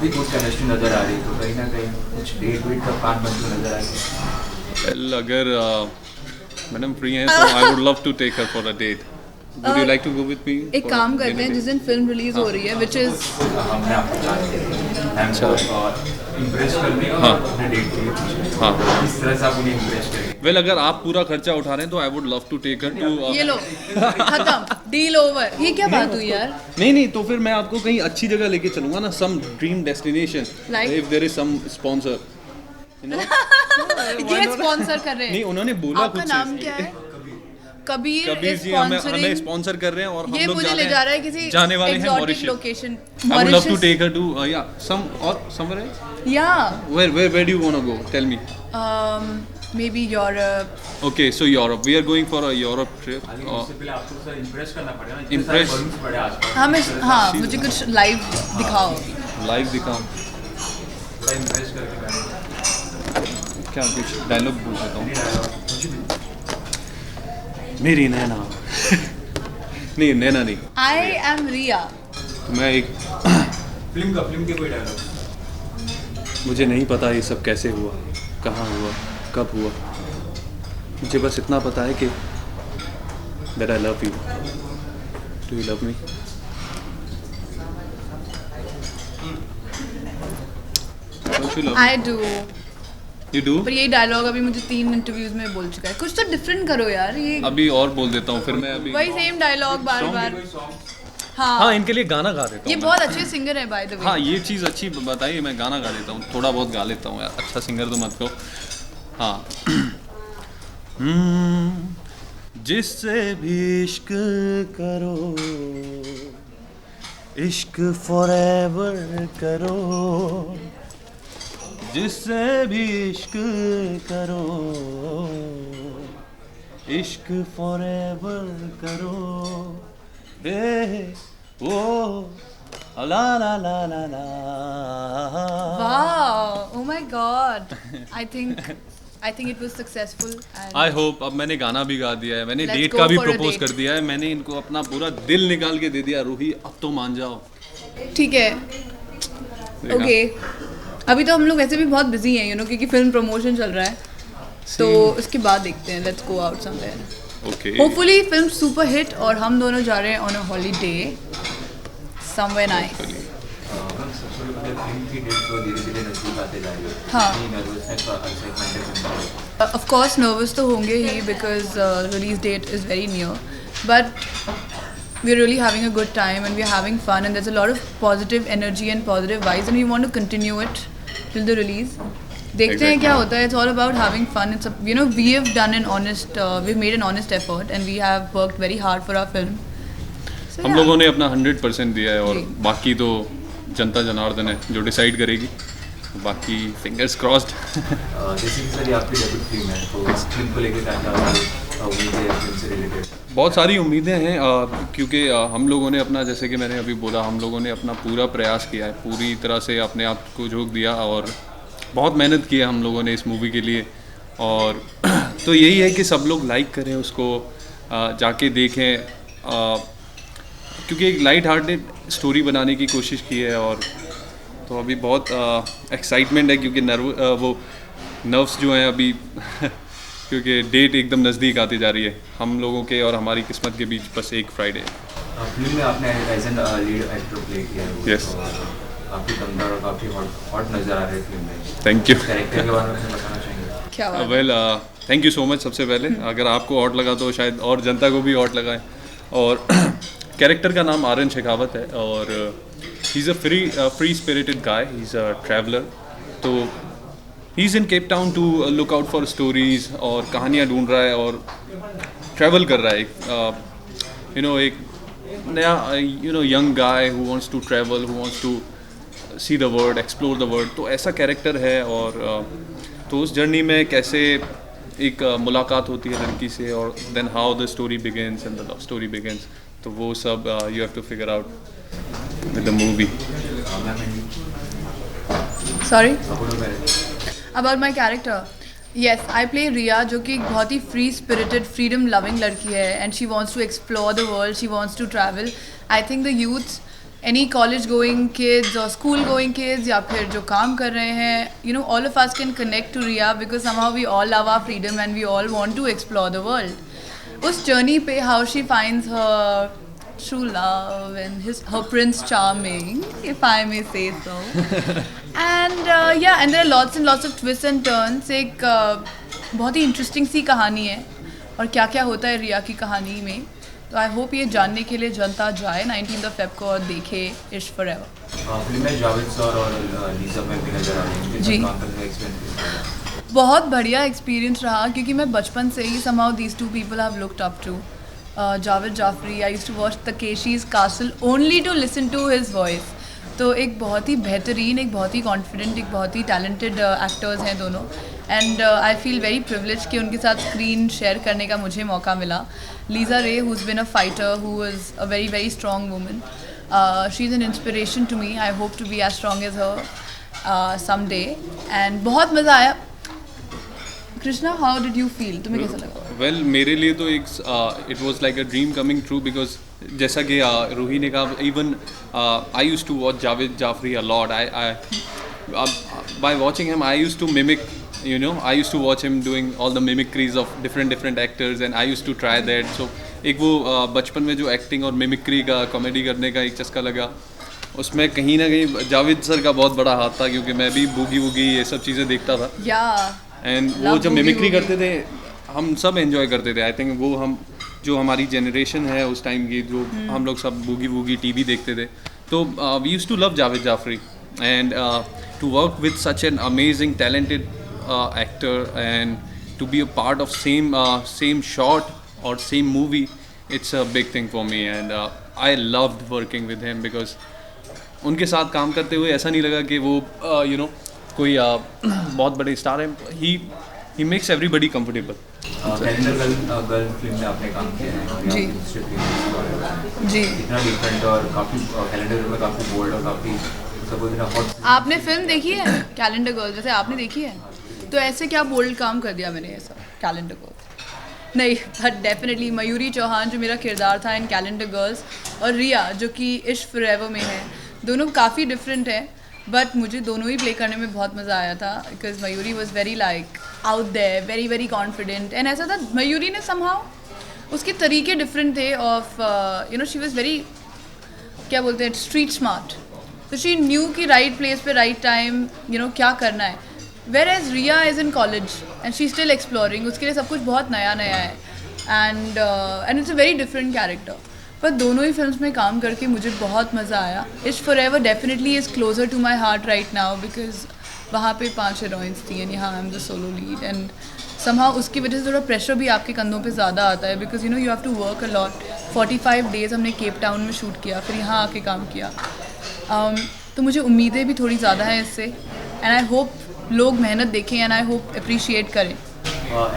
आपकी कुछ केमिस्ट्री नज़र आ रही है, तो कहीं ना कहीं कुछ डेट वेट का प्लान बनते नज़र आ रही है? वेल अगर मैडम फ्री हैं तो I would love to take her for a date. Would you like to go with me? एक काम करते हैं, जिस दिन फिल्म रिलीज हो रही है विच इज हमने आपको प्लान किया है इम्प्रेस करने और अपने डेट के लिए. हाँ. इस तरह से आप उन्हें इम्प्रेस करेंगे. वेल अगर आप पूरा खर्चा उठा रहे हैं तो I would love to take her too. ये लो खत्म, डील ओवर. ये क्या बात हुई यार? नहीं तो फिर मैं आपको कहीं अच्छी जगह लेके चलूंगा ना, some dream destination, if there is some sponsor, you know. ये स्पॉन्सर कर रहे हैं? नहीं, उन्होंने बोला आपका कुछ. नाम क्या है? कबीर जी हमें स्पॉन्सर कर रहे हैं और ये हम लोग मुझे ले जा रहा है किसी जाने वाले हैं exotic Mauritius. Location. I would love to take her to some or somewhere else. Yeah. Where do you want to go? Tell me. Maybe Europe. Okay, so Europe. We are going for a Europe trip. इससे पहले आपको sir impress करना पड़ेगा ना. Impress? Balloons पड़े आसपास. हाँ मुझे कुछ लाइव दिखाओ. Live दिखाऊं. थोड़ा इम्प्रेस करके बैठो. क्या कुछ डायलॉग बोल देता हूँ. मेरी नैना. नहीं नैना नहीं. I am Riya. तो मैं एक फिल्म के कोई डायलॉग. मुझे नहीं पता ये सब कैसे हुआ, कहाँ हुआ, कब हुआ. मुझे बस इतना पता है कि that I love you. Do you love me? Don't you love me? I do. You do? पर यही डायलॉग अभी मुझे 3 इंटरव्यूज में बोल चुका है. कुछ तो डिफरेंट करो यार. ये अभी और बोल देता हूँ फिर मैं अभी. वही सेम डायलॉग बार बार. हाँ इनके लिए गाना गा देता हूँ ये मैं. बहुत अच्छे सिंगर है बाय द वे. हाँ ये चीज़ अच्छी बताइए, मैं गाना गा देता हूँ, थोड़ा बहुत गा लेता हूँ यार. अच्छा सिंगर तो मत कहो. हाँ. जिससे भी इश्क करो, इश्क फॉरएवर करो. जिससे भी इश्क करो, इश्क फॉरएवर करो. ओ ला ला ला ला ला. Wow! Oh my God! I think it was successful. And I hope. अब मैंने गाना भी गा दिया है, मैंने Let's डेट go का भी for a प्रपोज date. कर दिया है, मैंने इनको अपना पूरा दिल निकाल के दे दिया. रूही अब तो मान जाओ. ठीक है. देखा? ओके. अभी तो हम लोग वैसे भी बहुत बिजी हैं क्योंकि फिल्म प्रमोशन चल रहा है. तो उसके बाद देखते हैं. Let's go out somewhere. Okay. Hopefully film super hit और हम दोनों जा रहे हैं on a holiday somewhere nice. Film की डेट तो धीरे धीरे नजदीक आते जा रही है. हाँ. नर्वसनेस और एक्साइटमेंट है. ऑफ कोर्स नर्वस तो होंगे ही because release date is very near but we're really having a good time and we're having fun and there's a lot of positive energy and positive vibes and we want to continue it till the release. देखते हैं क्या होता है. It's all about having fun. It's we have done an honest we've made an honest effort and we have worked very hard for our film. So, हम लोगों ने अपना 100% दिया है और जी. बाकी तो जनता जनार्दन है जो डिसाइड करेगी. बाकी फिंगर्स क्रॉस्ड. जैसे कि सर ये आपकी डेब्यू फिल्म है, तो इस फिल्म को लेकर क्या उम्मीदें हैं फिल्म से रिलेटेड? बहुत सारी उम्मीदें हैं क्योंकि हम लोगों ने अपना, जैसे कि मैंने अभी बोला, हम लोगों ने अपना पूरा प्रयास किया है, पूरी तरह से अपने आप को झोंक दिया और बहुत मेहनत की है हम लोगों ने इस मूवी के लिए. और तो यही है कि सब लोग लाइक करें उसको, जाके देखें, क्योंकि एक लाइट हार्टेड स्टोरी बनाने की कोशिश की है. और तो अभी बहुत एक्साइटमेंट है क्योंकि वो नर्व्स जो हैं अभी क्योंकि डेट एकदम नज़दीक आती जा रही है हम लोगों के और हमारी किस्मत के बीच बस एक फ्राइडे. फिल्म में आपने as an lead actor play किया है. Yes. काफ़ी दमदार और काफ़ी हॉट नज़र आ रहे हैं फिल्म में. Thank you. कैरेक्टर के बारे में बताना चाहेंगे? क्या बात है. Well thank you so much. सबसे पहले अगर आपको हॉट लगा तो शायद और जनता को भी हॉट लगाए. और कैरेक्टर का नाम आर्यन शेखावत है और he is a free spirited guy. He is a traveller. तो he is in Cape Town to look out for stories और कहानियाँ ढूंढ रहा है और ट्रैवल कर रहा है. एक नया young guy who wants to travel, who wants to see the world, explore the world. तो ऐसा कैरेक्टर है. और तो उस जर्नी में कैसे एक मुलाकात होती है लड़की से और then how the story begins and the love story begins. तो वो सब you have to figure out with the movie. Sorry? About my character. Yes, I play Riya जो कि एक बहुत ही free spirited, freedom loving लड़की है and she wants to explore the world, she wants to travel. I think the youth any college going kids or school going kids या फिर जो काम कर रहे हैं, you know, all of us can connect to Riya because somehow we all love our freedom and we all want to explore the world. उस journey पे how she finds her true love and her prince charming, if I may say so. And yeah, and there are lots and lots of twists and turns. एक बहुत ही interesting सी कहानी है और क्या क्या होता है रिया की कहानी में. तो आई होप ये जानने के लिए जनता जाए 19 Feb को और देखे इश्क फॉरएवर. फिल्म में जावेद सर और लीजा मैम भी नजर आ रही हैं. जी. काम करने का एक्सपीरियंस बहुत बढ़िया एक्सपीरियंस रहा क्योंकि मैं बचपन से ही somehow these two people I've looked up to. Javed Jaffrey, I used to watch Takeshi's Castle only to listen to his voice. तो एक बहुत ही बेहतरीन, एक बहुत ही कॉन्फिडेंट, एक बहुत ही टैलेंटेड एक्टर्स हैं दोनों. And I feel very privilege कि उनके साथ स्क्रीन शेयर करने का मुझे मौका मिला. Lisa Ray, who is been a fighter, who is a very very strong woman. She is an inspiration to me. I hope to be as strong as her some day. And बहुत मज़ा आया. Krishna, how did you feel? तुम्हें कैसा लगा? Well मेरे लिए तो एक it was like a dream coming true because जैसा कि रूही ने कहा, even I used to watch Javed Jaffrey a lot. By watching him I used to mimic, you know, I used to watch him doing all the mimicries of different actors and I used to try that. So एक वो बचपन में जो acting और mimicry का, comedy करने का एक चस्का लगा, उसमें कहीं ना कहीं जावेद सर का बहुत बड़ा हाथ था क्योंकि मैं भी बूगी वूगी ये सब चीज़ें देखता था. एंड वो जब मिमिक्री करते थे हम सब एंजॉय करते थे. आई थिंक वो हम जो हमारी जनरेशन है उस टाइम की, जो हम लोग सब बूगी वूगी टीवी देखते थे, तो we used to love Javed Jaffrey. And to work with such an amazing talented actor and to be a part of same shot or same movie, it's a big thing for me. And I loved working with him because उनके साथ काम करते हुए ऐसा नहीं लगा कि वो you know कोई बहुत बड़े स्टार हैं. he makes everybody comfortable. Calendar girl film में आपने काम किया है और जी. दूसरे फिल्म जी. इतना डिफरेंट और काफ़ी कैलेंडर में काफ़ी बोल्ड और काफ़ी सब इतना हॉट. आपने फिल्म देखी है कैलेंडर गर्ल्स? वैसे आपने देखी है तो ऐसे क्या बोल्ड काम कर दिया मैंने ऐसा कैलेंडर गर्ल्स? नहीं, बट डेफिनेटली मयूरी चौहान जो मेरा किरदार था इन कैलेंडर गर्ल्स और रिया जो कि इश्क फॉरएवर में है, दोनों काफ़ी डिफरेंट हैं. बट मुझे दोनों ही प्ले करने में बहुत मज़ा आया था because Mayuri was very like out there, very very confident. And ऐसा था मयूरी ने समहाउ उसके तरीके डिफरेंट थे of you know, she was very, क्या बोलते हैं, स्ट्रीट स्मार्ट. तो शी न्यू कि राइट प्लेस पे राइट टाइम, यू नो, क्या करना है. Whereas Riya is in college and she's still exploring. उसके लिए सब कुछ बहुत नया नया है. And it's a very different character. पर दोनों ही फिल्म्स में काम करके मुझे बहुत मज़ा आया. Ishq forever definitely is closer to my heart right now because वहाँ पे 5 हीरोइंस थी एंड यहाँ I am the solo lead. And somehow उसकी वजह से थोड़ा प्रेशर भी आपके कंधों पे ज़्यादा आता है because you know you have to work a lot. 45 days हमने केप टाउन में शूट किया, फिर यहाँ आके काम किया. तो मुझे उम्मीदें भी थोड़ी ज़्यादा हैं इससे. एंड आई होप लोग मेहनत देखें एंड आई होप अप्रिशिएट करें.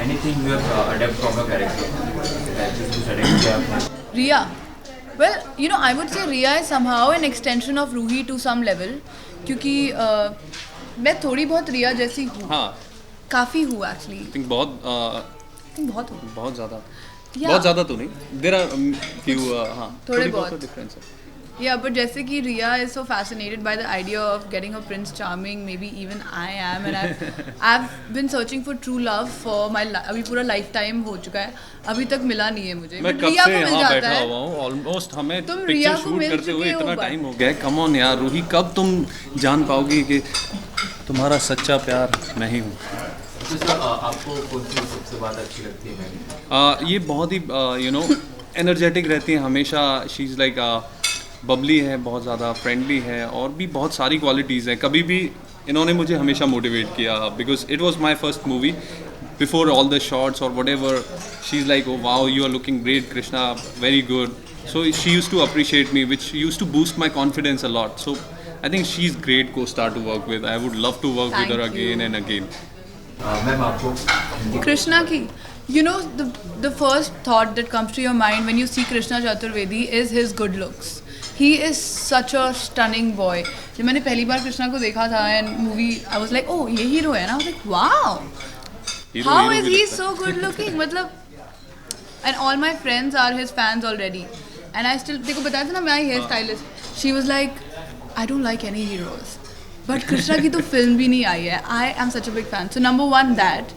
Anything you have adopt from your character? Riya, well you know I would say Riya is somehow an extension of Ruhi to some level क्योंकि मैं थोड़ी बहुत रिया जैसी हूँ. हाँ, काफ़ी हूँ एक्चुअली. आई थिंक बहुत बहुत ज़्यादा. Yeah. बहुत ज़्यादा तो नहीं, देयर आर फ्यू. हाँ, थोड़े बहुत डिफरेंस है. Yeah, but जैसे कि रिया is so fascinated by the idea of getting a prince charming, maybe even I am, and I've been searching for true love for my अभी पूरा lifetime हो चुका है, अभी तक मिला नहीं है मुझे. मैं But कब रिया से को मिल यहाँ जाता बैठा है. हुआ हूँ ऑलमोस्ट. हमें तुम रिया पिक्चर को शूट मिल करते हुए चुके हो इतना but- टाइम हो गया. कम ऑन यार रूही, कब तुम जान पाओगी कि तुम्हारा सच्चा प्यार मैं ही हूँ. आपको कौन सी सबसे बात अच्छी लगती है मैंने? ये बहुत ही यू नो एनर्जेटिक रहती है हमेशा. शी इज़ लाइक बबली है, बहुत ज़्यादा फ्रेंडली है और भी बहुत सारी क्वालिटीज़ हैं. कभी भी इन्होंने मुझे हमेशा मोटिवेट किया because it was my first movie. Before all the shots और whatever she is like, oh wow you are looking great Krishna, very good. So she use to appreciate me which use to boost my confidence a lot. So I think she is great costar to work with. I would love to work with her again and again. Ma'am आपको Krishna ki, you know, the first thought that comes to your mind when you see Krishna Chaturvedi is his good looks. He is such a stunning boy. जब मैंने पहली बार कृष्णा को देखा था and movie, I was like, oh ये hero है ना. I was like, wow, how is he so good looking? मतलब, and all my friends are his fans already. and I still देखो बताया था ना मैं hair stylist. She was like, I don't like any heroes. But Krishna की तो film भी नहीं आई है. I am such a big fan. So number one that.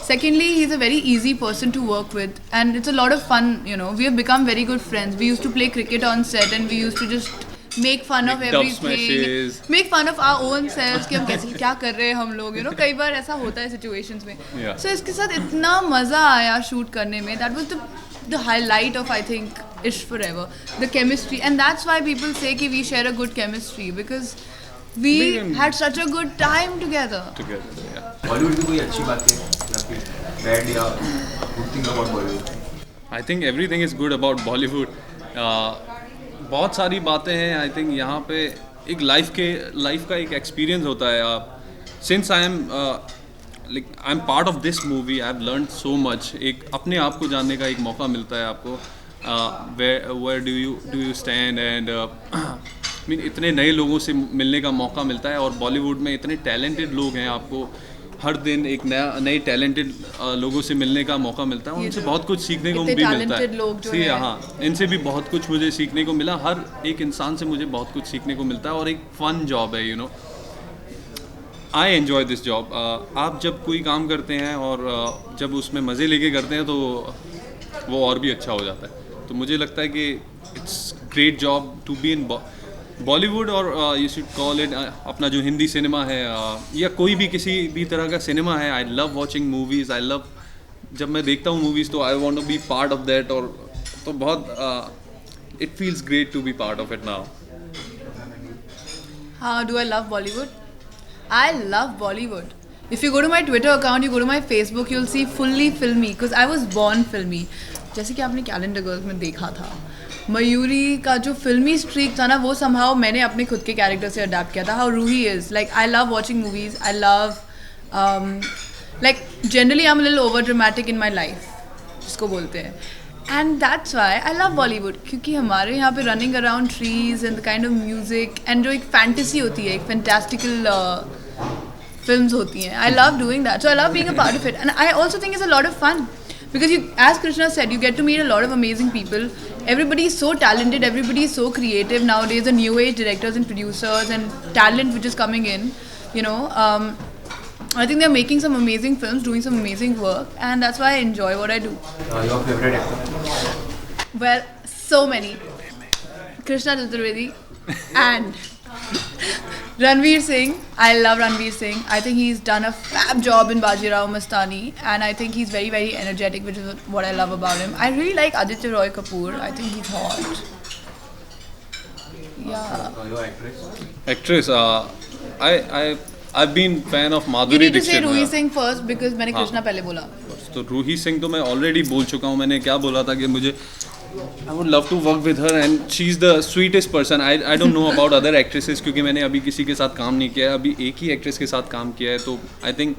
Secondly, he's a very easy person to work with, and it's a lot of fun. You know, we have become very good friends. We used to play cricket on set, and we used to just make fun of Make dub everything, smashes. make fun of our own selves कि हम कैसे क्या कर रहे हैं हम लोग. You know, कई बार ऐसा होता है situations में. Yeah. So इसके साथ इतना मजा आया shoot करने में. That was the highlight of I think Ish Forever, the chemistry, and that's why people say कि we share a good chemistry because we had such a good time together. Together, yeah. Bollywood की कोई अच्छी बात है या फिर bad या good thing about Bollywood? I think everything is good about Bollywood. बहुत सारी बातें हैं. आई थिंक यहाँ पे एक लाइफ का एक एक्सपीरियंस होता है. Since I am part of this movie, I have learn so much. एक अपने आप को जानने का एक मौका मिलता है आपको. Where do you stand and mean इतने नए लोगों से मिलने का मौका मिलता है. और बॉलीवुड में इतने टैलेंटेड लोग हैं, आपको हर दिन एक नए टैलेंटेड लोगों से मिलने का मौका मिलता है. उनसे बहुत कुछ सीखने को भी मिलता है. हाँ, इनसे भी बहुत कुछ मुझे सीखने को मिला. हर एक इंसान से मुझे बहुत कुछ सीखने को मिलता है और एक फ़न जॉब है. You know, I enjoy this job. आप जब कोई काम करते हैं और जब उसमें मज़े लेके करते हैं तो वो और भी अच्छा हो जाता है. तो मुझे लगता है कि it's great job to be in Bollywood, और यू शुड कॉल इट अपना जो हिंदी सिनेमा है या कोई भी किसी भी तरह का सिनेमा है. I love watching movies. I love, जब मैं देखता हूँ मूवीज़ तो I want to be part of that. और तो बहुत it feels great to be part of it now. How do I love Bollywood? I love Bollywood. If you go to my Twitter account, you go to my Facebook, you'll see fully filmy because I was born filmy. जैसे कि आपने calendar girls में देखा था, मयूरी का जो फिल्मी streak था ना, वो somehow मैंने अपने खुद के कैरेक्टर से अडेप्ट किया था. How Ruhi is, like I love watching movies. I love, like generally I'm a little over dramatic in my life, जिसको बोलते हैं. And that's why I love Bollywood, क्योंकि हमारे यहाँ पे running around trees and the kind of music and जो एक fantasy होती है, एक fantastical films होती हैं. I love doing that, so I love being a part of it, and I also think it's a lot of fun because you, as Krishna said, you get to meet a lot of amazing people. Everybody is so talented, everybody is so creative nowadays. The new age directors and producers and talent which is coming in, you know. I think they're making some amazing films, doing some amazing work, and that's why I enjoy what I do. Your favorite actor? Well, so many. Krishna Chaturvedi and Ranveer Singh. I love Ranveer Singh. I think he's done a fab job in Bajirao Mastani, and I think he's very, very energetic, which is what I love about him. I really like Aditya Roy Kapoor. I think he's hot. Yeah. Your actress? Actress, I've been fan of You Madhuri need to say Dixit. Ruhi Singh first because मैंने हाँ. कृष्णा पहले बोला. तो रूही सिंह तो मैं already बोल चुका हूँ. मैंने क्या बोला था कि मुझे I would love to work with her and she is the sweetest person. I don't know about other actresses क्योंकि मैंने अभी किसी के साथ काम नहीं किया है. अभी एक ही एक्ट्रेस के साथ काम किया है. तो I think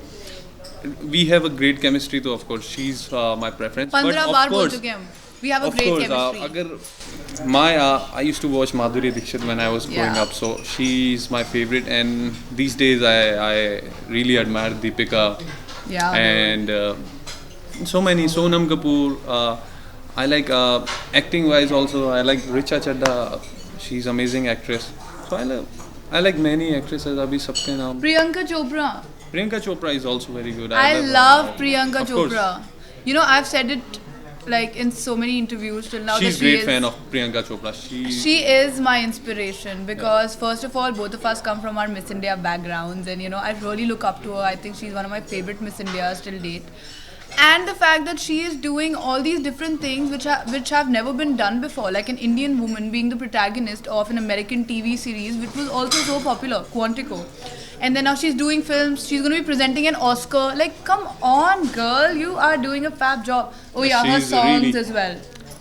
we have a great chemistry. तो of course she is my preference. 15 बार बोल चुके हम. We have a great chemistry. अगर I used to watch Madhuri Dixit when I was growing up, so she's my favorite. And these days I really admire Deepika. Yeah. And so many, Sonam Kapoor. I like acting wise also. I like Richa Chadda. She's amazing actress. So I like many actresses. Abhi sabke naam. Priyanka Chopra. Priyanka Chopra is also very good. I love Priyanka Of course. Chopra. You know, I've said it like in so many interviews till now. She's that great fan of Priyanka Chopra. She is my inspiration because first of all, both of us come from our Miss India backgrounds, and you know, I really look up to her. I think she's one of my favorite Miss Indias till date. And the fact that she is doing all these different things which have never been done before, like an Indian woman being the protagonist of an American TV series which was also so popular, Quantico. And then now she's doing films, she's going to be presenting an Oscar. Like, come on, girl, you are doing a fab job. Oh yeah, her She's songs really- as well.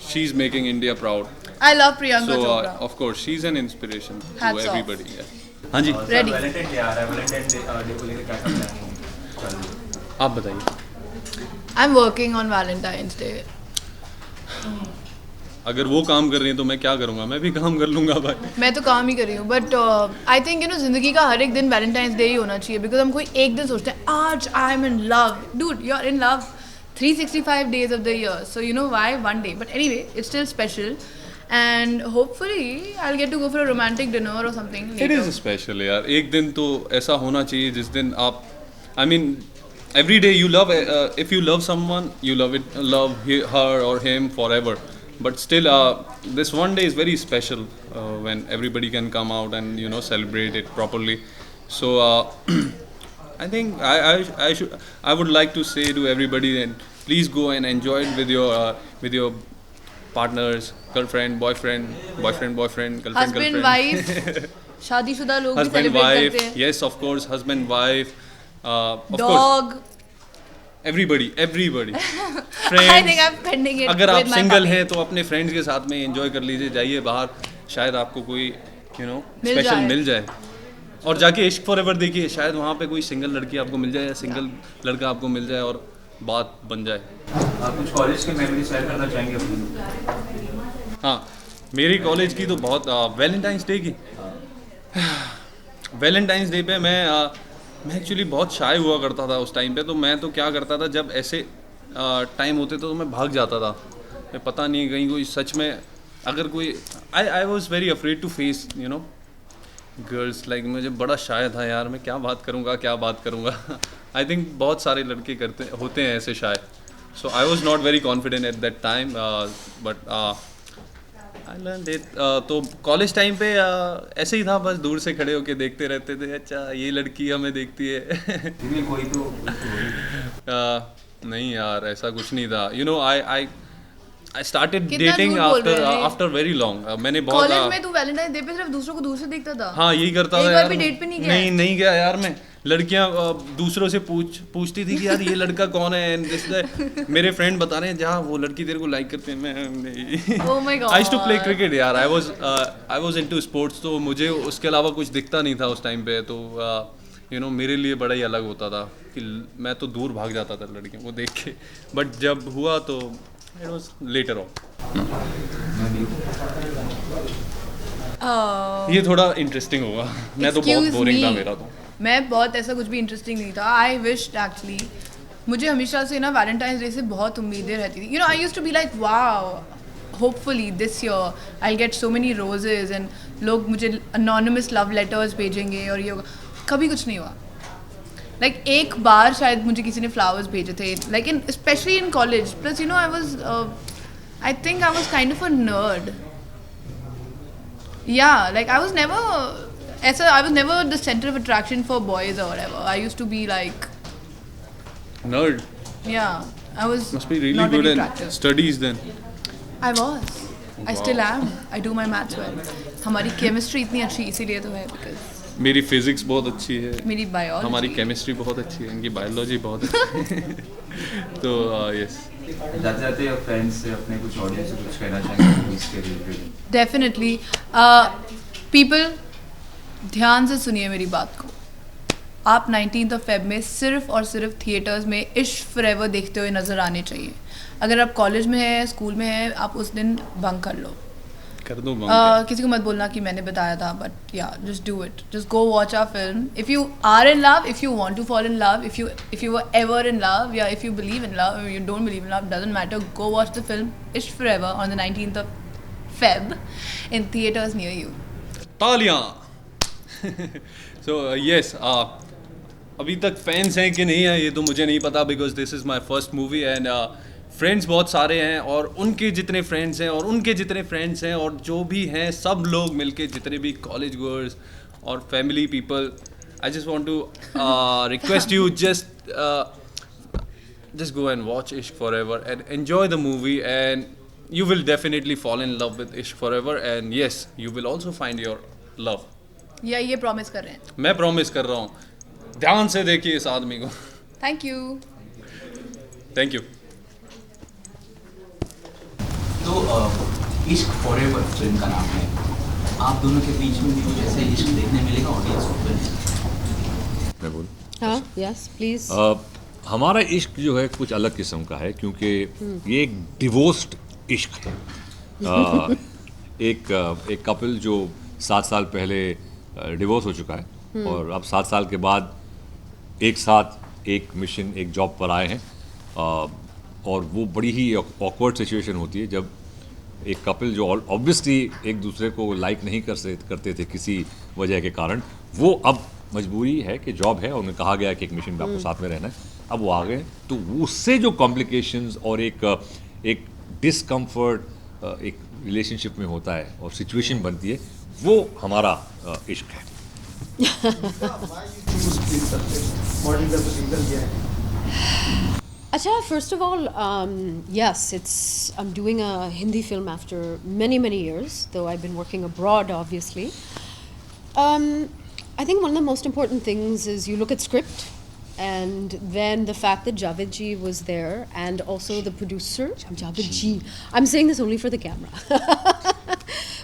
she's making India proud. I love Priyanka So Chopra. of course she's an inspiration to Hats off. everybody. Yeah. हाँ जी, Ready. Valentine day आ रहा है. Valentine day को लेकर क्या करना है? आप बताइए. I'm working on Valentine's Day. अगर वो काम कर रही हैं तो मैं क्या करूँगा? मैं भी काम कर लूँगा भाई. मैं तो काम ही कर रही हूँ but I think you know ज़िंदगी का हर एक दिन वैलेंटाइंस डे ही होना चाहिए बिकॉज हम कोई एक दिन सोचते हैं आज I am in love. Dude you are in love 365 days of the year, so you know why one day, but anyway it's still special. and hopefully I'll get to go for a romantic dinner or something it later. Is special यार. एक दिन तो ऐसा होना चाहिए जिस दिन आप, I mean every day you love, if you love someone you love her or him forever, but still this one day is very special when everybody can come out and celebrate it properly. So I think I would like to say to everybody, and please go and enjoy it with your partners, girlfriend, boyfriend, girlfriend, Husband, girlfriend. wife, शादीशुदा लोग भी Husband, celebrate wife, करते हैं. yes, of course, husband, wife, of course, Dog. everybody, I friends. think I'm pending it अगर आप with my single puppy. हैं तो अपने फ्रेंड्स के साथ में एंजॉय कर लीजिए, जाइए बाहर, शायद आपको कोई मिल स्पेशल जाए. मिल जाए. और जाके इश्क फॉरएवर देखिए, शायद वहाँ पे कोई सिंगल लड़की आपको मिल जाए या सिंगल लड़का आपको मिल जाए और बात बन जाए. आप कुछ कॉलेज के मेमोरी शेयर करना चाहेंगे अपनी? हाँ, मेरी कॉलेज की तो बहुत, वैलेंटाइंस डे की, वैलेंटाइंस डे पे मैं एक्चुअली बहुत शाय हुआ करता था उस टाइम पे. तो मैं तो क्या करता था, जब ऐसे टाइम होते तो मैं भाग जाता था. मैं पता नहीं कहीं कोई सच में अगर कोई, I was very afraid to face girls, like मुझे बड़ा शाय था यार, मैं क्या बात करूँगा. आई थिंक बहुत सारे लड़के होते हैं ऐसे shy. So I was not very confident at that time, but I learn it. तो कॉलेज टाइम पे ऐसे ही था, बस दूर से खड़े होके देखते रहते थे, अच्छा ये लड़की हमें देखती है. इनमें कोई तो नहीं यार, ऐसा कुछ नहीं था. आई स्टार्टेड कितना डेटिंग झूठ बोल रहे हैं. After very long. मैंने बहुत कॉलेज में तू वैलेंटाइन डे पे सिर्फ दूसरों को दूर से देखता था. हाँ यही करता एक था बार यार. भी डेट पे नहीं गया है? नहीं गया यार मैं. लड़कियां दूसरों से पूछती थी कि यार ये लड़का कौन है, and this guy. मेरे फ्रेंड बता रहे हैं जहाँ वो लड़की तेरे को लाइक करते हैं. मैं नहीं. Oh my God. I used to play cricket यार. आई वाज इनटू स्पोर्ट्स, तो मुझे उसके अलावा कुछ दिखता नहीं था उस टाइम पे. तो मेरे लिए बड़ा ही अलग होता था कि मैं तो दूर भाग जाता था लड़कियों को देख के. बट जब हुआ तो इट वाज लेटर ऑन. ये थोड़ा इंटरेस्टिंग होगा. मैं तो बहुत Excuse बोरिंग था me. मेरा तो. मैं बहुत ऐसा कुछ भी इंटरेस्टिंग नहीं था. आई विश एक्चुअली, मुझे हमेशा से ना वैलेंटाइंस डे से बहुत उम्मीदें रहती थी. I used to be like wow, hopefully this year I get so many roses and लोग मुझे अनोनिमस लव लेटर्स भेजेंगे और ये होगा. कभी कुछ नहीं हुआ. लाइक एक बार शायद मुझे किसी ने फ्लावर्स भेजे थे, like in specially in college. Plus I think I was kind of a nerd. Yeah, like I was never the center of attraction for boys or whatever. I used to be like, Nerd. yeah, I was Must be really not good very in attractive. studies then. I was. I still am. I do my maths well. हमारी chemistry इतनी अच्छी इसीलिए तो है because मेरी physics बहुत अच्छी है, मेरी biology. हमारी केमिस्ट्री बहुत अच्छी है, इनकी बायोलॉजी बहुत अच्छी है. तो यस. जाते जाते फ्रेंड्स से अपने कुछ ऑडियंस से कुछ कहना चाहेंगे मूवीज के रिलेटेड? Definitely. People, ध्यान से सुनिए मेरी बात को. आप 19th of Feb में सिर्फ और सिर्फ थिएटर्स में इश्क फॉरएवर देखते हुए नज़र आने चाहिए. अगर आप कॉलेज में हैं, स्कूल में हैं, आप उस दिन बंक कर लो. कर दो किसी को मत बोलना कि मैंने बताया था, but yeah just do it. Just go watch our film. If you are in love, if you want to fall in love, if you were ever in love, या if you believe in love, you don't believe in love, doesn't matter. Go watch the film Ishq forever on the 19th of Feb in theaters near you. तालियां. So yes, अभी तक fans हैं कि नहीं है ये तो मुझे नहीं पता, because this is my first movie. And friends बहुत सारे हैं, और उनके जितने फ्रेंड्स हैं और उनके जितने फ्रेंड्स हैं और जो भी हैं सब लोग मिलके, जितने भी कॉलेज गोअर्स और family people, I just want to request you, just go and watch Ishq Forever and enjoy the movie, and you will definitely fall in love with Ishq Forever, and yes, you will also find your love. या ये promise कर रहे हैं. मैं promise कर रहा हूँ. ध्यान से देखिए इस आदमी को. Thank you. Thank you. तो इश्क फॉरएवर फिल्म का नाम है. आप दोनों के बीच में भी कुछ ऐसे इश्क देखने मिलेगा ऑडियंस को? मैं बोलूं? हाँ, यस प्लीज. हमारा इश्क जो है कुछ अलग किस्म का है, क्योंकि ये एक डिवोर्स्ड इश्क है. एक कपल जो 7 साल पहले डिवोर्स हो चुका है और अब 7 साल के बाद एक साथ एक मिशन, एक जॉब पर आए हैं. और वो बड़ी ही ऑकवर्ड सिचुएशन होती है जब एक कपल जो ऑब्वियसली एक दूसरे को लाइक नहीं करते थे किसी वजह के कारण, वो अब मजबूरी है कि जॉब है और उन्हें कहा गया कि एक मिशन में आपको साथ में रहना है, अब वो आ गए, तो उससे जो कॉम्प्लिकेशंस और एक डिसकम्फर्ट एक रिलेशनशिप में होता है और सिचुएशन बनती है, वो हमारा इश्क है। Acha, first of all, yes, I'm doing a Hindi film after many, many years, though I've been working abroad, obviously. I think one of the most important things is you look at script, and then the fact that Javed Ji was there, and also the producer, Javed Ji. I'm saying this only for the camera.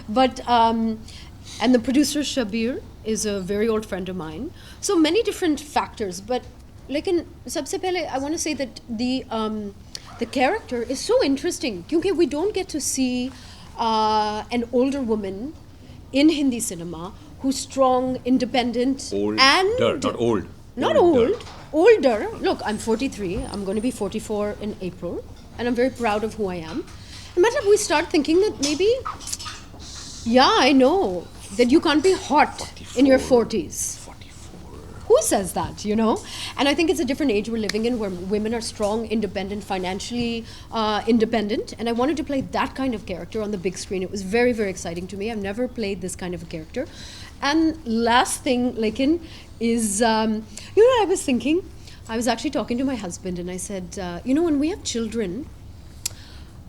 But, and the producer, Shabir, is a very old friend of mine. So many different factors, but like in sabse pehle, I want to say that the character is so interesting because we don't get to see an older woman in Hindi cinema who's strong, independent, Older, not old. Not old, older. Look, I'm 43. I'm going to be 44 in April, and I'm very proud of who I am. And matlab, we start thinking that maybe, yeah, I know that you can't be hot 44, in your 40s. 44. Who says that, you know? And I think it's a different age we're living in where women are strong, independent, financially independent. And I wanted to play that kind of character on the big screen. It was very, very exciting to me. I've never played this kind of a character. And last thing, Lekin, is, you know what I was thinking? I was actually talking to my husband and I said, you know, when we have children,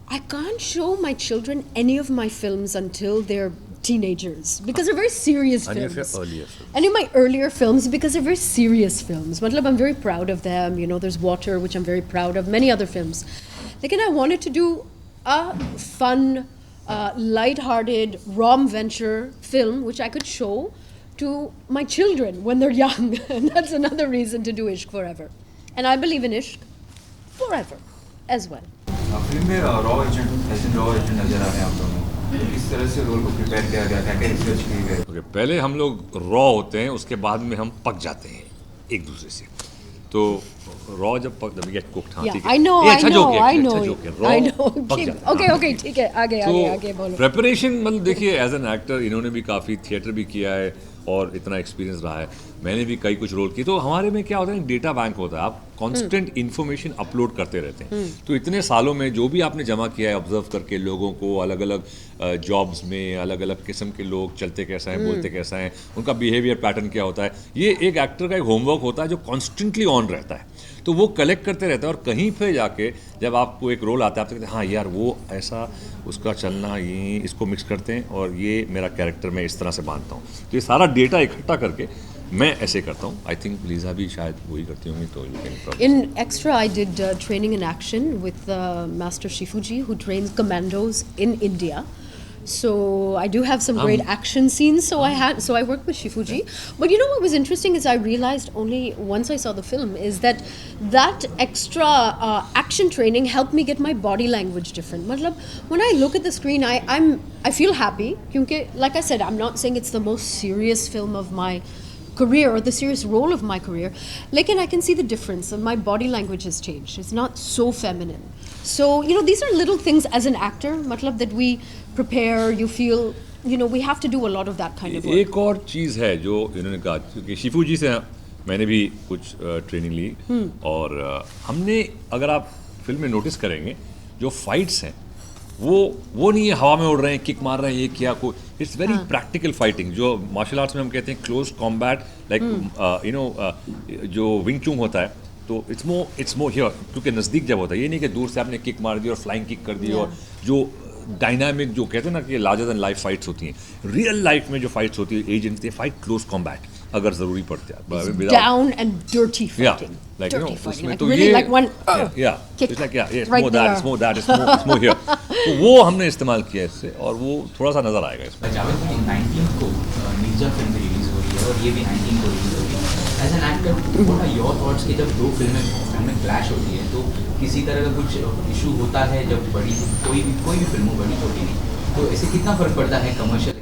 I can't show my children any of my films until they're teenagers because they're very serious Any films. of your earlier films? Any of my earlier films because they're very serious films. Matlab, I'm very proud of them. You know, there's Water, which I'm very proud of. Many other films. Lekin I wanted to do a fun, light-hearted, rom venture film which I could show to my children when they're young. And that's another reason to do Ishq Forever. And I believe in Ishq forever as well. Film में raw agent नजर आ रहे हैं आप दोनों, तो किस तरह से रोल को प्रिपेयर किया गया, क्या क्या रिसर्च की गई? Okay, पहले हम लोग रॉ होते हैं, उसके बाद में हम पक जाते हैं एक दूसरे से। तो रॉ जब गेट कुक्ड, हाँ ठीक है, I know, ये I अच्छा know, जोक है, I अच्छा know, जोक है, I रॉ know. पक Keep- जाता है। Okay, okay, ठीक है, आगे बोलो। प्रेपरेशन मतलब देखिए, एज एन एक्टर इन्होंने भी काफ़ी थिएटर भी किया है और इतना एक्सपीरियंस रहा है, मैंने भी कई कुछ रोल किए। तो हमारे में क्या होता है, डेटा बैंक होता है, आप कांस्टेंट इन्फॉर्मेशन अपलोड करते रहते हैं। तो इतने सालों में जो भी आपने जमा किया है ऑब्जर्व करके लोगों को, अलग अलग जॉब्स में अलग अलग किस्म के लोग चलते कैसा हैं, बोलते कैसा हैं, उनका बिहेवियर पैटर्न क्या होता है, ये एक एक्टर का एक होमवर्क होता है जो कॉन्स्टेंटली ऑन रहता है। तो वो कलेक्ट करते रहता है और कहीं पे जाके जब आपको एक रोल आता है आप कहते हैं हाँ यार वो ऐसा उसका चलना, ये इसको मिक्स करते हैं और ये मेरा कैरेक्टर मैं इस तरह से बांधता हूँ। तो ये सारा डेटा इकट्ठा करके मैं ऐसे करता हूँ। आई थिंक लीजा भी शायद वही करती होंगी। तो In Extra, I did training in action with Master Shifuji, who trains commandos in India. So I do have some great action scenes. So I worked with Shifuji. But you know what was interesting is I realized only once I saw the film is that extra action training helped me get my body language different. Matlab, when I look at the screen, I feel happy. Because, like I said, I'm not saying it's the most serious film of my career or the serious role of my career. Like, and I can see the difference and my body language has changed. It's not so feminine. So, you know, these are little things as an actor, matlab, that we prepare, you feel, you know, we have to do a lot of that kind of work. एक और चीज़ है जो इन्होंने कहा, क्योंकि Shifu जी से मैंने भी कुछ ट्रेनिंग ली और हमने, अगर आप फिल्म में नोटिस करेंगे, जो फाइट्स हैं वो नहीं है हवा में उड़ रहे हैं, किक मार रहे हैं, ये क्या कोई, इट्स वेरी प्रैक्टिकल फाइटिंग। जो मार्शल आर्ट्स में हम कहते हैं close combat, like you know जो विंग चूंग होता है, तो इट्स मोर हियर, क्योंकि नज़दीक जब होता है, ये नहीं कि दूर से आपने किक मार दी और फ्लाइंग किक कर दी और जो डायनामिक जो कहते हैं ना कि लार्जर देन लाइफ फाइट्स होती हैं। रियल लाइफ में जो फाइट्स होती है agents they fight close combat अगर ज़रूरी पड़ती है, down and dirty fighting. like you know, Dirty fighting. उसमें Like तो really ये like one it's like it's right more that, there. it's more that, it's more here. तो वो हमने इस्तेमाल किया इससे और वो थोड़ा सा नज़र आएगा इसमें। जावेद भाई 19 को निर्जा फिल्म रिलीज हो रही है और ये भी 19 को रिलीज हो रही है। As an actor what are your thoughts कि जब दो फिल्में क्लैश होती है तो किसी तरह का कुछ इशू होता है, जब बड़ी कोई भी फिल्म हो, बड़ी छोटी नहीं, तो इससे कितना फर्क पड़ता है कमर्शियल?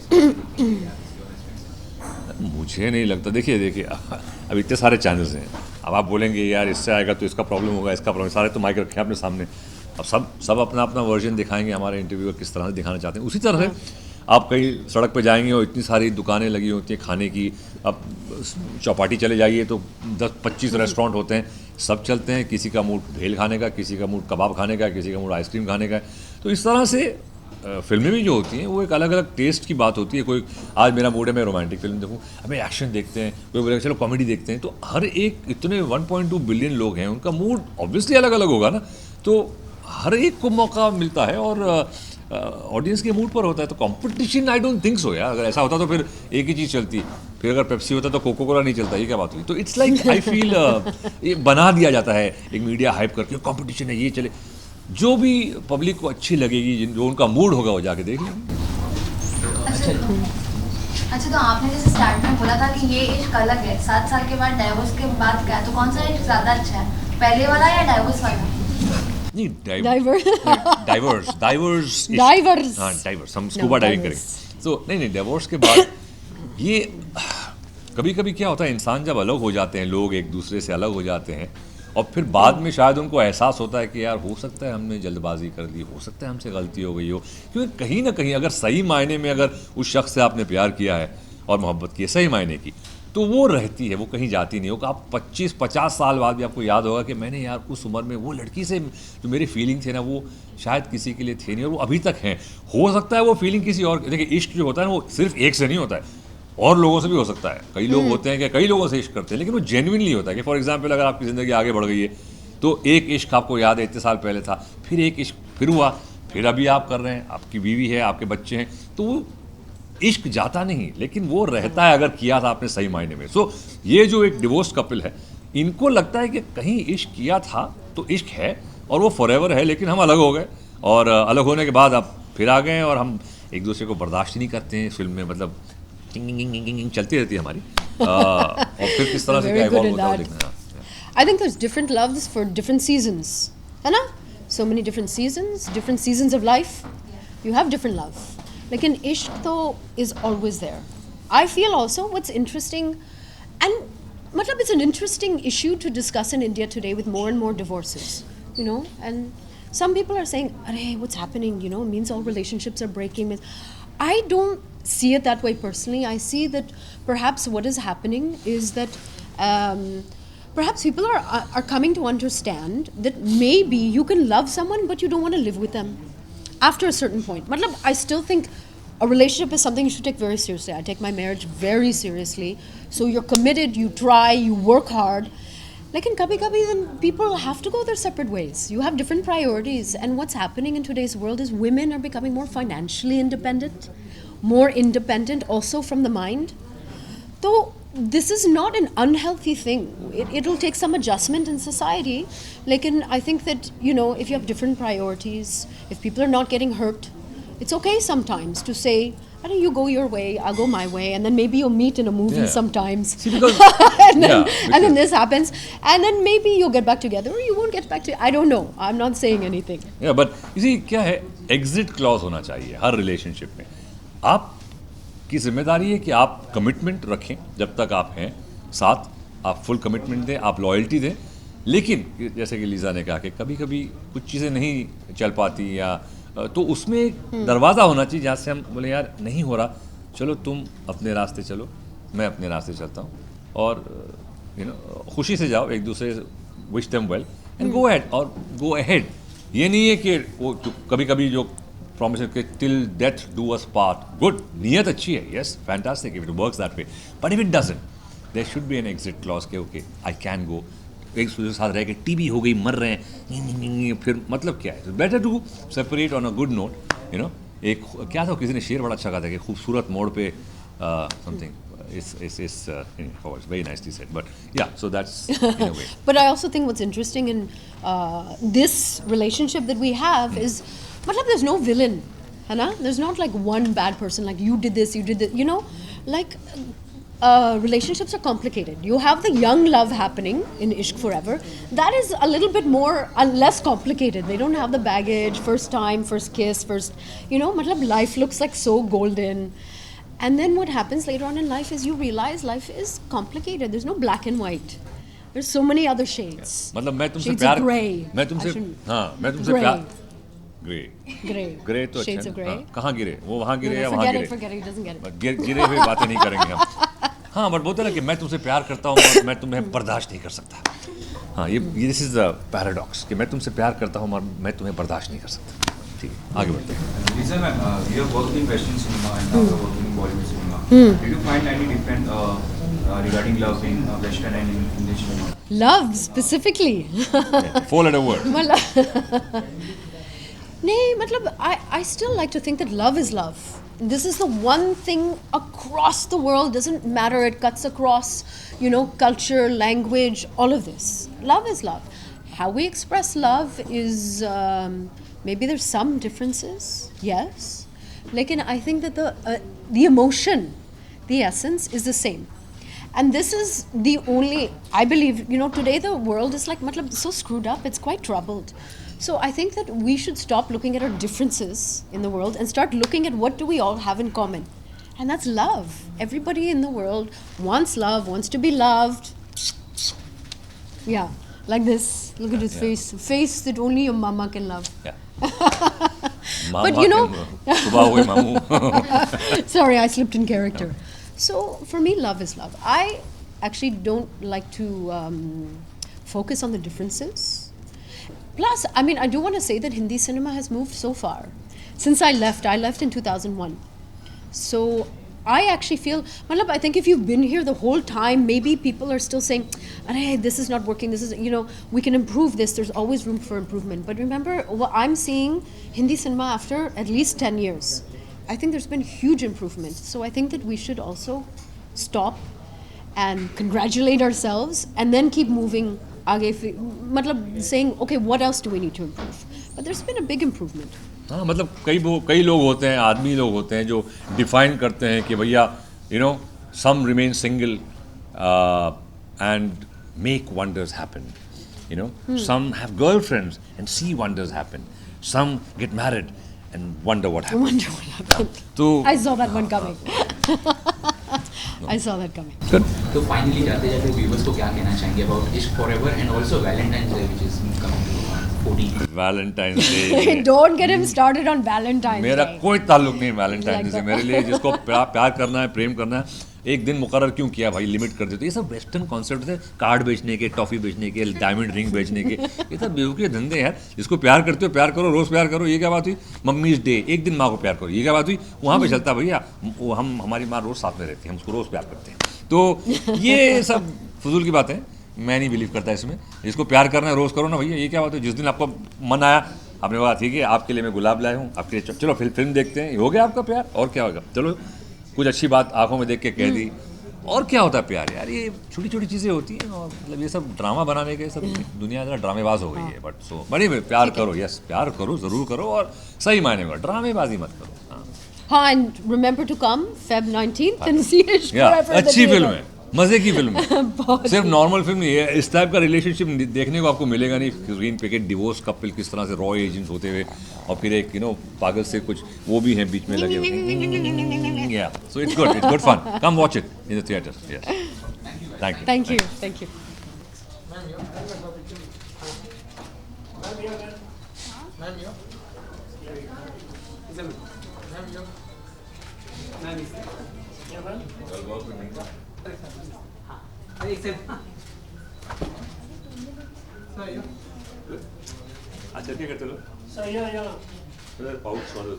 मुझे नहीं लगता। देखिए अब इतने सारे चैनल्स हैं, अब आप बोलेंगे यार इससे आएगा तो इसका प्रॉब्लम होगा, इसका प्रॉब्लम, सारे तो माइक रखे हैं अपने सामने, अब सब अपना अपना वर्जन दिखाएंगे, हमारे इंटरव्यूअर किस तरह से दिखाना चाहते हैं। उसी तरह से आप कहीं सड़क पे जाएंगे और इतनी सारी दुकानें लगी होती हैं खाने की, अब चौपाटी चले जाइए तो 10-25 रेस्टोरेंट होते हैं, सब चलते हैं, किसी का मूड भेल खाने का, किसी का मूड कबाब खाने का, किसी का मूड आइसक्रीम खाने का। तो इस तरह से फिल्में भी जो होती हैं वो एक अलग अलग टेस्ट की बात होती है। कोई आज मेरा मूड है मैं रोमांटिक फिल्म देखूँ, अबे एक्शन देखते हैं, कोई बोलेगा चलो कॉमेडी देखते हैं। तो हर एक इतने 1.2 बिलियन लोग हैं, उनका मूड ऑब्वियसली अलग अलग होगा ना, तो हर एक को मौका मिलता है और ऑडियंस के मूड पर होता है। तो competition I don't think so यार, अगर ऐसा होता तो फिर एक ही चीज़ चलती, फिर अगर पेप्सी होता तो कोको कोला नहीं चलता, ये क्या बात हुई। तो इट्स लाइक आई फील ये बना दिया जाता है एक मीडिया हाइप करके, कंपटीशन है ये चले, जो भी पब्लिक को अच्छी लगेगी, जो उनका मूड होगा वो जाके देख लेंगे। अच्छा, तो आपने जैसे स्टार्ट में बोला था कि ये इश्क अलग है, 7 साल के बाद डाइवोर्स के बाद क्या, तो कौन सा इश्क ज़्यादा अच्छा है, पहले वाला या डाइवोर्स वाला? नहीं Diverse. डाइवर्स हम स्कूबा डाइविंग करेंगे तो नहीं डाइवोर्स के बाद ये कभी कभी क्या होता है, इंसान जब अलग हो जाते हैं, लोग एक दूसरे से अलग हो जाते हैं और फिर बाद में शायद उनको एहसास होता है कि यार हो सकता है हमने जल्दबाजी कर ली, हो सकता है हमसे गलती हो गई हो, क्योंकि कहीं ना कहीं अगर सही मायने में अगर उस शख्स से आपने प्यार किया है और मोहब्बत की है सही मायने की, तो वो रहती है, वो कहीं जाती नहीं होगा। आप 25-50 साल बाद भी आपको याद होगा कि मैंने यार उस उम्र में वो लड़की से जो मेरी फीलिंग थे ना, वो शायद किसी के लिए थे नहीं और वो अभी तक हैं। हो सकता है वो फीलिंग किसी और, देखिए इश्क जो होता है ना वो सिर्फ एक से नहीं होता है, और लोगों से भी हो सकता है। कई लोग होते हैं कि कई लोगों से इश्क करते हैं, लेकिन वो जेन्युइनली होता है कि फॉर एग्जाम्पल अगर आपकी ज़िंदगी आगे बढ़ गई है तो एक इश्क आपको याद है इतने साल पहले था, फिर एक इश्क फिर हुआ, फिर अभी आप कर रहे हैं, आपकी बीवी है, आपके बच्चे हैं, तो वो इश्क जाता नहीं, लेकिन वो रहता है अगर किया था आपने सही मायने में। सो ये जो एक डिवोर्स कपल है, इनको लगता है कि कहीं इश्क किया था तो इश्क है और वो फॉरएवर है, लेकिन हम अलग हो गए और अलग होने के बाद आप फिर आ गए और हम एक दूसरे को बर्दाश्त नहीं करते हैं। फिल्म में मतलब चलती रहती है हमारी और फिर किस तरह से क्या इवॉल्व होता है देखना। I think there's different loves for different seasons, है ना? So many different seasons of life. You have different love. लेकिन इश्क तो is always there. I feel also what's interesting, and मतलब it's an interesting issue to discuss in India today with more and more divorces, you know, and some people are saying, "Arey, what's happening? You know, means all relationships are breaking." I don't see it that way personally. I see that perhaps what is happening is that perhaps people are coming to understand that maybe you can love someone but you don't want to live with them after a certain point. Matlab, I still think a relationship is something you should take very seriously. I take my marriage very seriously. So you're committed, you try, you work hard. Like in kabhi then people have to go their separate ways. You have different priorities, and what's happening in today's world is women are becoming more financially independent, more independent also from the mind. So this is not an unhealthy thing. It'll take some adjustment in society. Like I think that, you know, if you have different priorities, if people are not getting hurt, it's okay sometimes to say, I know you go your way, I'll go my way, and then maybe you'll meet in a movie sometimes. See, because, and then this happens, and then maybe you'll get back together, or you won't get back together. I don't know. I'm not saying anything. Yeah, but you see, क्या है, exit clause होना चाहिए हर relationship में। आप की जिम्मेदारी है कि आप कमिटमेंट रखें जब तक आप हैं साथ, आप फुल कमिटमेंट दें, आप लॉयल्टी दें, लेकिन जैसे कि लीजा ने कहा कि कभी कभी कुछ चीज़ें नहीं चल पाती या तो उसमें एक दरवाज़ा होना चाहिए जहाँ से हम बोले यार नहीं हो रहा, चलो तुम अपने रास्ते चलो, मैं अपने रास्ते चलता हूँ, और यू नो खुशी से जाओ, एक दूसरे wish them well and go ahead और गो अहेड। ये नहीं है कि वो कभी कभी जो प्रॉमिस के till death do us part, good, नीयत अच्छी है, yes fantastic if it works that way, but if it doesn't there should be an exit clause के ओके आई कैन गो। एक दूसरे के साथ रह के टीबी हो गई, मर रहे हैं, फिर मतलब क्या है, better to separate on a good note, you know. एक क्या था, किसी ने शेर बड़ा अच्छा कहा था कि खूबसूरत मोड़ पे something is very nicely said, but yeah, so that's in a way. But I also think what's interesting in this relationship that we have is, matlab, there's no villain, है ना? There's not like one bad person, like you did this, you know, like relationships are complicated. You have the young love happening in Ishq Forever. That is a little bit more less complicated. They don't have the baggage, first time, first kiss, first, you know, matlab, life looks like so golden. And then what happens later on in life is you realize life is complicated. There's no black and white. There's so many other shades. मतलब मैं तुमसे Shades प्यार of grey. मैं तुमसे I shouldn't- हाँ मैं तुमसे Grey. प्यार ग्रे Grey. ग्रे तो अच्छा Shades है of ना? grey. हाँ, कहाँ गिरे वो वहाँ गिरे या वहाँ Forget गिरे it, forget it. He doesn't get it. गिरे हुए बातें नहीं करेंगे हम हाँ बट बोलते ना कि मैं तुमसे प्यार करता हूँ और मैं तुम्हें बर्दाश्त नहीं कर सकता हाँ ये दिस इज द पैराडॉक्स कि मैं तुमसे प्यार करता हूँ और मैं तुम्हें बर्दाश्त नहीं कर सकता ठीक है आगे बढ़ते हैं Lisa ma'am, you have worked in Western cinema and now you're working in Bollywood cinema. Did you find any different regarding love in Western and in English cinema? Love, specifically. 4-letter word नहीं मतलब I still like to think that love is love. This is the one thing across the world, doesn't matter, it cuts across, culture, language, all of this. Love is love. How we express love is, maybe there's some differences, yes. Lekin I think that the emotion, the essence is the same. And this is the only, I believe, today the world is like, so screwed up, it's quite troubled. So I think that we should stop looking at our differences in the world and start looking at what do we all have in common. And that's love. Everybody in the world wants love, wants to be loved. Yeah, like this. Look at his face. Face that only your mama can love. yeah But सुबह हुई मामू Sorry, I slipped in character. So for me, love is love. I actually don't like to focus on the differences. Plus, I mean, I do want to say that Hindi cinema has moved so far. Since I left in 2001. So I actually feel, I think if you've been here the whole time, maybe people are still saying, hey, this is not working, this is, we can improve this, there's always room for improvement. But remember, what I'm seeing Hindi cinema after at least 10 years, I think there's been huge improvement. So I think that we should also stop and congratulate ourselves and then keep moving आगे saying, okay, what else do we need to improve? But there's been a big improvement. हाँ मतलब कई लोग होते हैं आदमी लोग होते हैं जो डिफाइन करते हैं कि भैया some remain single and make wonders happen. Some have girlfriends and see wonders happen. Some get married and wonder what happened. Wonder what happened. तो I saw that one coming. I saw that coming. तो finally जाते जाते viewers को क्या कहना चाहेंगे about Ishq forever and also Valentine's day which is coming to 14 Valentine's day Don't get him started on Valentine's मेरा Day. कोई ताल्लुक नहीं वैलेंटाइन Like से that. मेरे लिए जिसको प्यार करना है प्रेम करना है एक दिन मुकर्रर क्यों किया भाई लिमिट कर देते ये सब वेस्टर्न कॉन्सेप्ट थे कार्ड बेचने के टॉफी बेचने के डायमंड रिंग बेचने के ये सब बेवकूफ़ धंधे यार जिसको प्यार करते हो प्यार करो रोज़ प्यार करो ये क्या बात हुई मम्मीज़ डे एक दिन माँ को प्यार करो ये क्या बात हुई वहाँ पे चलता भैया वो हमारी माँ रोज़ साथ में रहती है हम उसको रोज़ प्यार करते हैं तो ये सब फजूल की बात है मैं नहीं बिलीव करता इसमें जिसको प्यार करना है रोज़ करो ना भैया ये क्या बात है जिस दिन आपको मन आया आपने बोला ठीक है आपके लिए मैं गुलाब लाया हूँ आपके लिए चलो फिल्म देखते हैं हो गया आपका प्यार और क्या होगा चलो कुछ अच्छी बात आंखों में देख के कह दी और क्या होता है प्यार यार ये छोटी छोटी चीज़ें होती हैं और मतलब ये सब ड्रामा बनाने के सब दुनिया जरा ड्रामेबाज हो गई है बट सो बड़ी में प्यार करो यस प्यार करो ज़रूर करो और सही मायने में ड्रामेबाजी मत करो हाँ, and remember to come Feb 19th and see Ishq या Forever the अच्छी फिल्म trailer. है मज़े की फिल्म है बहुत सिर्फ नॉर्मल फिल्म नहीं है इस टाइप का रिलेशनशिप देखने को आपको मिलेगा नहीं ग्रीन पैकेट डिवोर्स कपल किस तरह से रॉ एजेंट होते हुए और फिर एक पागल से कुछ वो भी हैं बीच में लगे हुए या so it's good fun come watch it in the theatre yes thank you Thank you, thank you. अच्छा क्या करते लो पाउच जल्दी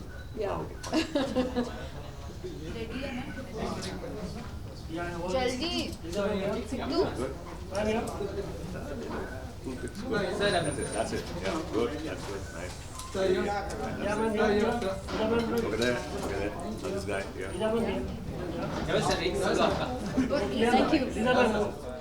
That's it. Yeah, good. That's good. Nice. Look at that. So this guy. Yeah. Thank you.